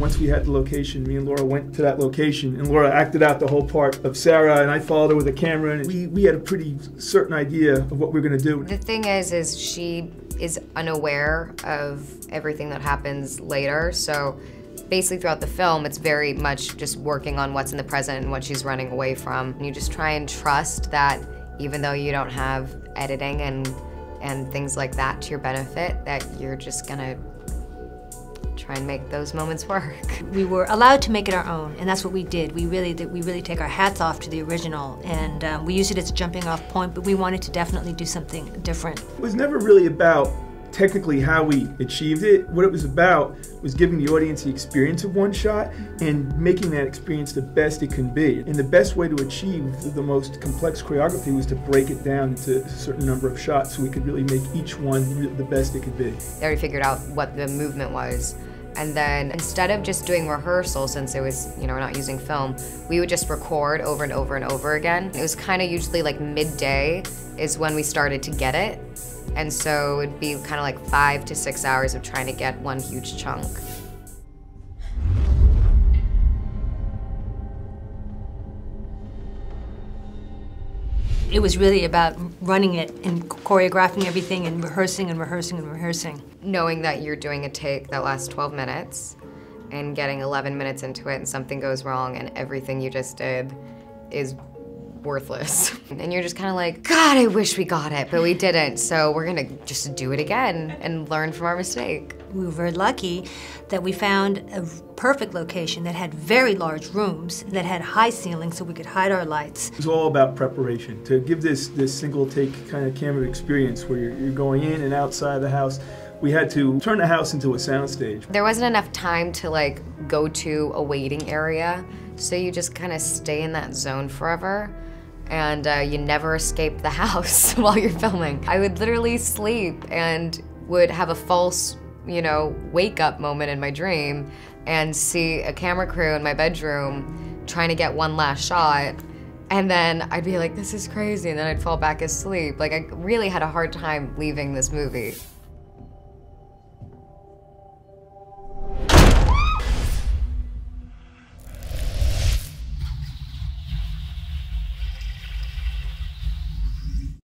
once we had the location, me and Laura went to that location, and Laura acted out the whole part of Sarah, and I followed her with a camera, and we had a pretty certain idea of what we were going to do. The thing is she is unaware of everything that happens later, so basically throughout the film, it's very much just working on what's in the present and what she's running away from. And you just try and trust that even though you don't have editing and things like that to your benefit, that you're just gonna try and make those moments work. We were allowed to make it our own, and that's what we did. We really take our hats off to the original, and we used it as a jumping off point, but we wanted to definitely do something different. It was never really about technically how we achieved it. What it was about was giving the audience the experience of one shot and making that experience the best it can be. And the best way to achieve the most complex choreography was to break it down into a certain number of shots so we could really make each one the best it could be. They already figured out what the movement was. And then instead of just doing rehearsal, since it was, we're not using film, we would just record over and over and over again. It was kind of usually like midday is when we started to get it. And so it'd be kind of like 5 to 6 hours of trying to get one huge chunk. It was really about running it and choreographing everything and rehearsing and rehearsing and rehearsing. Knowing that you're doing a take that lasts 12 minutes and getting 11 minutes into it and something goes wrong and everything you just did is worthless. And you're just kind of like, God, I wish we got it, but we didn't, so we're gonna just do it again and learn from our mistake. We were very lucky that we found a perfect location that had very large rooms, that had high ceilings so we could hide our lights. It was all about preparation. To give this single take kind of camera experience where you're going in and outside the house, we had to turn the house into a soundstage. There wasn't enough time to like go to a waiting area, so you just kind of stay in that zone forever. And you never escape the house while you're filming. I would literally sleep and would have a false, wake up moment in my dream and see a camera crew in my bedroom trying to get one last shot. And then I'd be like, this is crazy. And then I'd fall back asleep. Like, I really had a hard time leaving this movie.